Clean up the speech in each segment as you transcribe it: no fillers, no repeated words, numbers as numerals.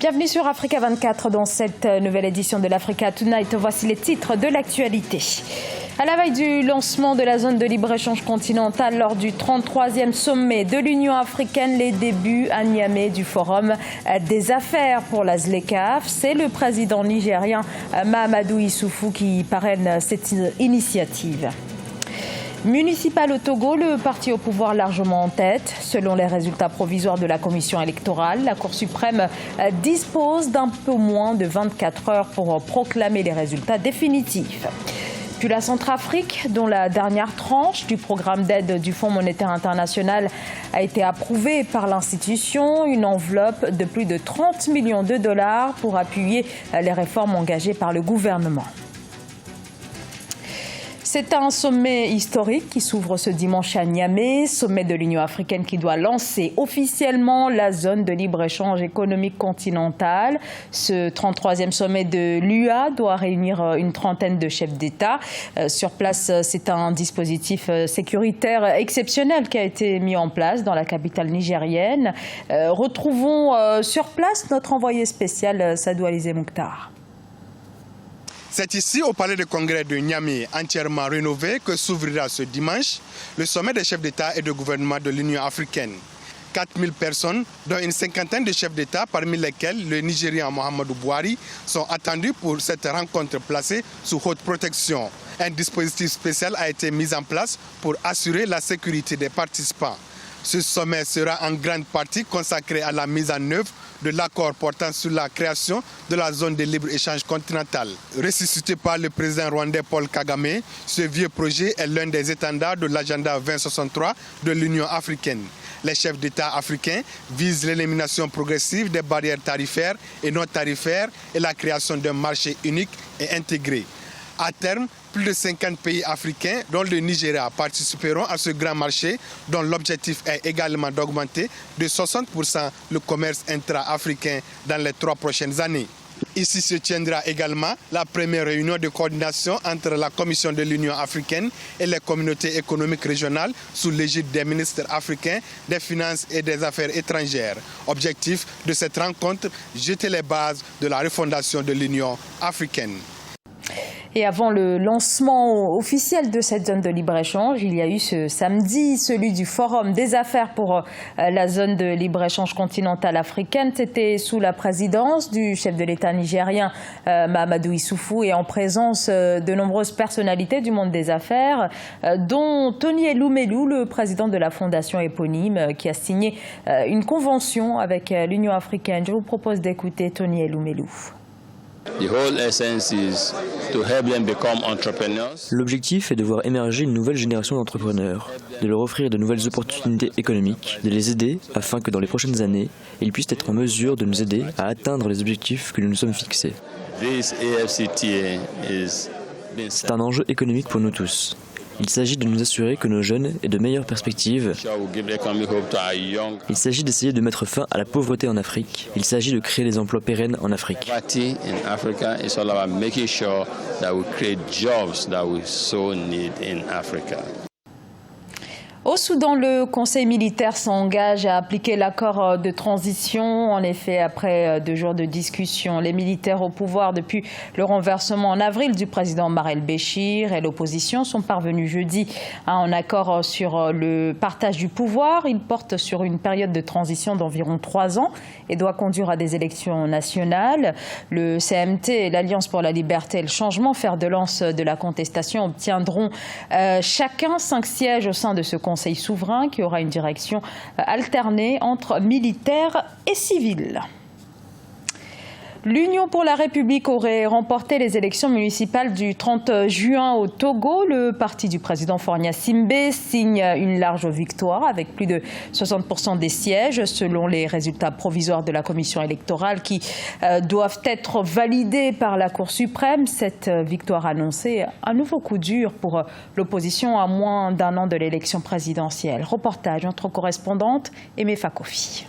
Bienvenue sur Africa 24 dans cette nouvelle édition de l'Africa Tonight. Voici les titres de l'actualité. À la veille du lancement de la zone de libre-échange continentale lors du 33e sommet de l'Union africaine, les débuts à Niamey du Forum des affaires pour la ZLECAf. C'est le président nigérien Mahamadou Issoufou qui parraine cette initiative. Municipal au Togo, le parti au pouvoir largement en tête. Selon les résultats provisoires de la commission électorale, la Cour suprême dispose d'un peu moins de 24 heures pour proclamer les résultats définitifs. Puis la Centrafrique, dont la dernière tranche du programme d'aide du Fonds monétaire international a été approuvée par l'institution, une enveloppe de plus de 30 millions de dollars pour appuyer les réformes engagées par le gouvernement. C'est un sommet historique qui s'ouvre ce dimanche à Niamey, sommet de l'Union africaine qui doit lancer officiellement la zone de libre-échange économique continentale. Ce 33e sommet de l'UA doit réunir une trentaine de chefs d'État. Sur place, c'est un dispositif sécuritaire exceptionnel qui a été mis en place dans la capitale nigérienne. Retrouvons sur place notre envoyé spécial Sadou Alizé Mouktar. C'est ici, au palais de congrès de Niamey, entièrement rénové, que s'ouvrira ce dimanche le sommet des chefs d'État et de gouvernement de l'Union africaine. 4000 personnes, dont une cinquantaine de chefs d'État, parmi lesquels le Nigérian Muhammadu Buhari, sont attendus pour cette rencontre placée sous haute protection. Un dispositif spécial a été mis en place pour assurer la sécurité des participants. Ce sommet sera en grande partie consacré à la mise en œuvre de l'accord portant sur la création de la zone de libre-échange continentale. Ressuscité par le président rwandais Paul Kagame, ce vieux projet est l'un des étendards de l'agenda 2063 de l'Union africaine. Les chefs d'État africains visent l'élimination progressive des barrières tarifaires et non tarifaires et la création d'un marché unique et intégré. À terme, plus de 50 pays africains, dont le Nigeria, participeront à ce grand marché dont l'objectif est également d'augmenter de 60% le commerce intra-africain dans les 3 prochaines années. Ici se tiendra également la première réunion de coordination entre la Commission de l'Union africaine et les communautés économiques régionales sous l'égide des ministres africains des Finances et des Affaires étrangères. Objectif de cette rencontre, jeter les bases de la refondation de l'Union africaine. Et avant le lancement officiel de cette zone de libre-échange, il y a eu ce samedi celui du Forum des affaires pour la zone de libre-échange continentale africaine. C'était sous la présidence du chef de l'État nigérien Mahamadou Issoufou et en présence de nombreuses personnalités du monde des affaires, dont Tony Eloumelou, le président de la fondation éponyme, qui a signé une convention avec l'Union africaine. Je vous propose d'écouter Tony Eloumelou. L'objectif est de voir émerger une nouvelle génération d'entrepreneurs, de leur offrir de nouvelles opportunités économiques, de les aider afin que dans les prochaines années, ils puissent être en mesure de nous aider à atteindre les objectifs que nous nous sommes fixés. C'est un enjeu économique pour nous tous. Il s'agit de nous assurer que nos jeunes aient de meilleures perspectives. Il s'agit d'essayer de mettre fin à la pauvreté en Afrique. Il s'agit de créer des emplois pérennes en Afrique. Au Soudan, le Conseil militaire s'engage à appliquer l'accord de transition. En effet, après 2 jours de discussion, les militaires au pouvoir depuis le renversement en avril du président Omar el-Béchir et l'opposition sont parvenus jeudi à un accord sur le partage du pouvoir. Il porte sur une période de transition d'environ 3 ans et doit conduire à des élections nationales. Le CMT et l'Alliance pour la liberté et le changement, fer de lance de la contestation, obtiendront chacun 5 sièges au sein de ce Conseil souverain qui aura une direction alternée entre militaires et civils. L'Union pour la République aurait remporté les élections municipales du 30 juin au Togo. Le parti du président Faure Gnassingbe signe une large victoire avec plus de 60% des sièges selon les résultats provisoires de la commission électorale qui doivent être validés par la Cour suprême. Cette victoire annoncée un nouveau coup dur pour l'opposition à moins d'1 an de l'élection présidentielle. Reportage notre correspondante Aimé Fakofi.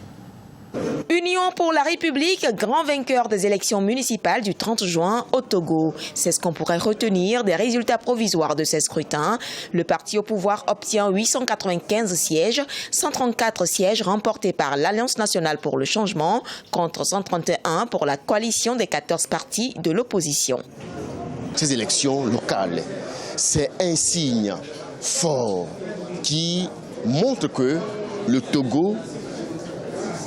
Union pour la République, grand vainqueur des élections municipales du 30 juin au Togo. C'est ce qu'on pourrait retenir des résultats provisoires de ces scrutins. Le parti au pouvoir obtient 895 sièges, 134 sièges remportés par l'Alliance nationale pour le changement, contre 131 pour la coalition des 14 partis de l'opposition. Ces élections locales, c'est un signe fort qui montre que le Togo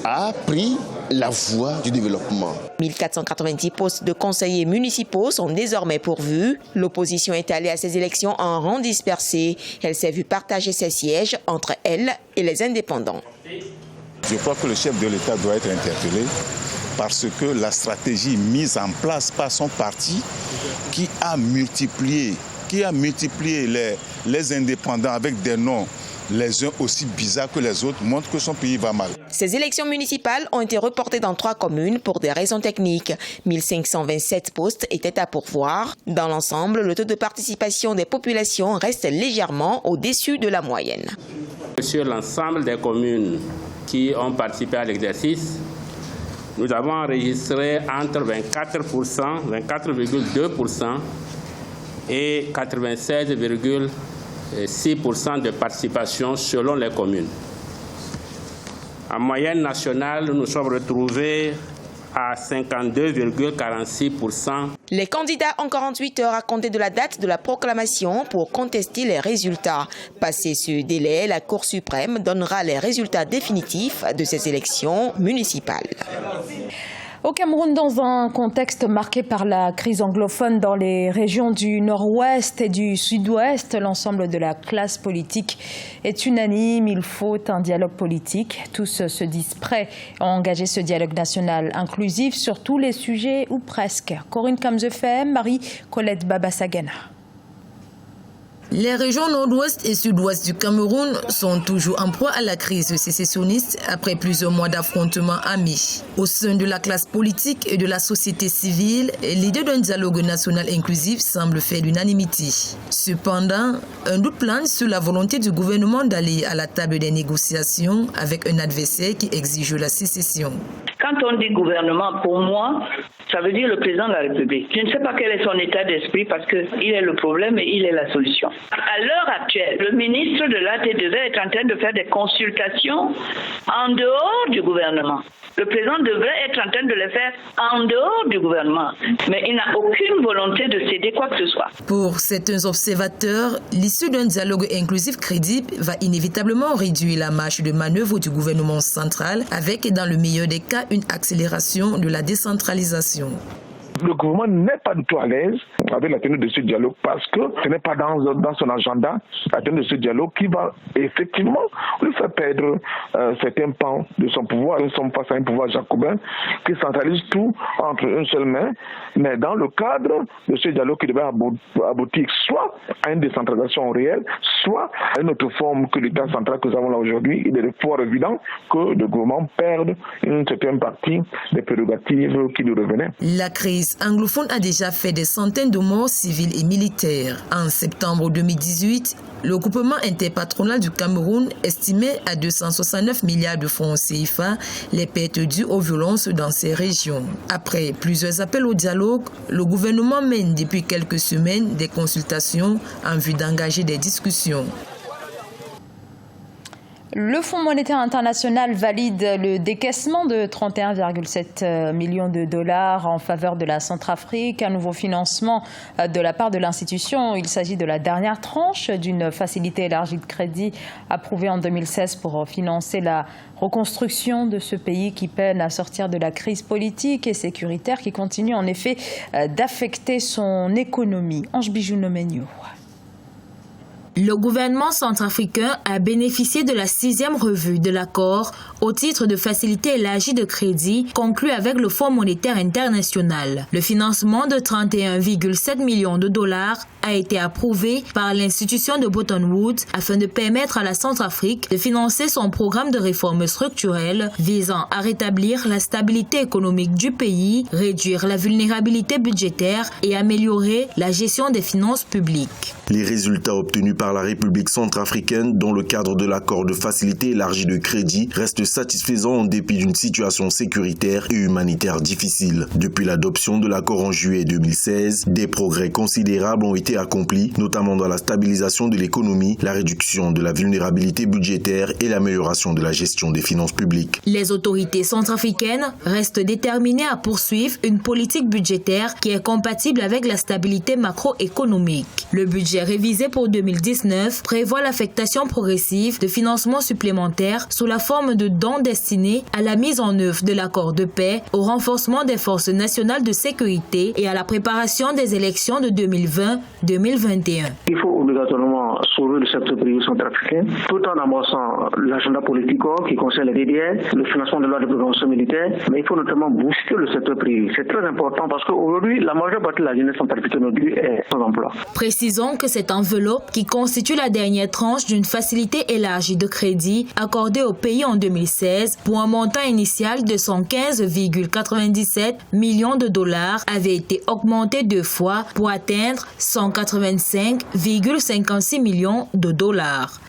a pris la voie du développement. 1490 postes de conseillers municipaux sont désormais pourvus. L'opposition est allée à ces élections en rang dispersé. Elle s'est vue partager ses sièges entre elle et les indépendants. Je crois que le chef de l'État doit être interpellé parce que la stratégie mise en place par son parti qui a multiplié les indépendants avec des noms les uns aussi bizarres que les autres, montre que son pays va mal. Ces élections municipales ont été reportées dans 3 communes pour des raisons techniques. 1527 postes étaient à pourvoir. Dans l'ensemble, le taux de participation des populations reste légèrement au-dessus de la moyenne. Sur l'ensemble des communes qui ont participé à l'exercice, nous avons enregistré entre 24,2% et 96,6% de participation selon les communes. En moyenne nationale, nous nous sommes retrouvés à 52,46%. Les candidats ont 48 heures à compter de la date de la proclamation pour contester les résultats. Passé ce délai, la Cour suprême donnera les résultats définitifs de ces élections municipales. Au Cameroun, dans un contexte marqué par la crise anglophone dans les régions du nord-ouest et du sud-ouest, l'ensemble de la classe politique est unanime. Il faut un dialogue politique. Tous se disent prêts à engager ce dialogue national inclusif sur tous les sujets ou presque. Corinne Kamzefem, Marie-Colette Babasagana. Les régions nord-ouest et sud-ouest du Cameroun sont toujours en proie à la crise sécessionniste après plusieurs mois d'affrontements amis. Au sein de la classe politique et de la société civile, l'idée d'un dialogue national inclusif semble faire l'unanimité. Cependant, un doute plane sur la volonté du gouvernement d'aller à la table des négociations avec un adversaire qui exige la sécession. Quand on dit gouvernement, pour moi, ça veut dire le président de la République. Je ne sais pas quel est son état d'esprit parce qu'il est le problème et il est la solution. À l'heure actuelle, le ministre de l'AT devait être en train de faire des consultations en dehors du gouvernement. Le président devrait être en train de les faire en dehors du gouvernement. Mais il n'a aucune volonté de céder quoi que ce soit. Pour certains observateurs, l'issue d'un dialogue inclusif crédible va inévitablement réduire la marge de manœuvre du gouvernement central avec, dans le meilleur des cas, une accélération de la décentralisation. Le gouvernement n'est pas du tout à l'aise avec la tenue de ce dialogue parce que ce n'est pas dans son agenda la tenue de ce dialogue qui va effectivement lui faire perdre certains pans de son pouvoir. Nous sommes face à un pouvoir jacobin qui centralise tout entre une seule main, mais dans le cadre de ce dialogue qui devait aboutir soit à une décentralisation réelle, soit à une autre forme que l'État central que nous avons là aujourd'hui, il est fort évident que le gouvernement perde une certaine partie des prérogatives qui lui revenaient. La crise anglophone a déjà fait des centaines de morts civiles et militaires. En septembre 2018, le groupement interpatronal du Cameroun estimait à 269 milliards de francs CFA les pertes dues aux violences dans ces régions. Après plusieurs appels au dialogue, le gouvernement mène depuis quelques semaines des consultations en vue d'engager des discussions. Le Fonds monétaire international valide le décaissement de 31,7 millions de dollars en faveur de la Centrafrique. Un nouveau financement de la part de l'institution. Il s'agit de la dernière tranche d'une facilité élargie de crédit approuvée en 2016 pour financer la reconstruction de ce pays qui peine à sortir de la crise politique et sécuritaire qui continue en effet d'affecter son économie. Ange Bijou-Nomenyo. Le gouvernement centrafricain a bénéficié de la 6e revue de l'accord au titre de facilité élargie de crédit conclu avec le Fonds monétaire international. Le financement de 31,7 millions de dollars a été approuvé par l'institution de Bretton Woods afin de permettre à la Centrafrique de financer son programme de réformes structurelles visant à rétablir la stabilité économique du pays, réduire la vulnérabilité budgétaire et améliorer la gestion des finances publiques. Les résultats obtenus par la République centrafricaine dans le cadre de l'accord de facilité élargie de crédit restent satisfaisant en dépit d'une situation sécuritaire et humanitaire difficile. Depuis l'adoption de l'accord en juillet 2016, des progrès considérables ont été accomplis, notamment dans la stabilisation de l'économie, la réduction de la vulnérabilité budgétaire et l'amélioration de la gestion des finances publiques. Les autorités centrafricaines restent déterminées à poursuivre une politique budgétaire qui est compatible avec la stabilité macroéconomique. Le budget révisé pour 2019 prévoit l'affectation progressive de financements supplémentaires sous la forme de dons destinés à la mise en œuvre de l'accord de paix, au renforcement des forces nationales de sécurité et à la préparation des élections de 2020-2021. Il faut obligatoirement sauver le secteur privé centrafricain tout en amorçant l'agenda politique qui concerne les DDR, le financement de l'ordre de prévention militaire, mais il faut notamment booster le secteur privé. C'est très important parce qu'aujourd'hui, la majeure partie de la jeunesse centrafricaine est sans emploi. Précisons que cette enveloppe, qui constitue la dernière tranche d'une facilité élargie de crédit accordée au pays en 2016 pour un montant initial de 115,97 millions de dollars, avait été augmentée 2 fois pour atteindre 185,56 millions de dollars.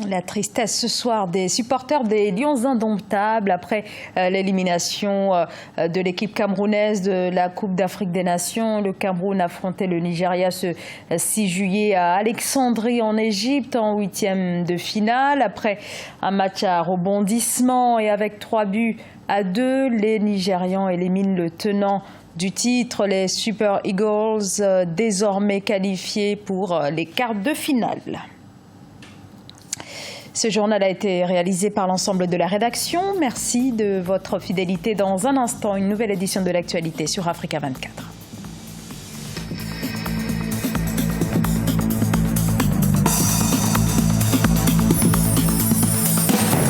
La tristesse ce soir des supporters des Lions indomptables après l'élimination de l'équipe camerounaise de la Coupe d'Afrique des Nations. Le Cameroun affrontait le Nigeria ce 6 juillet à Alexandrie en Égypte en 8e de finale. Après un match à rebondissement et avec 3-2, les Nigérians éliminent le tenant du titre, les Super Eagles, désormais qualifiés pour les quarts de finale. Ce journal a été réalisé par l'ensemble de la rédaction. Merci de votre fidélité. Dans un instant, une nouvelle édition de l'actualité sur Africa 24.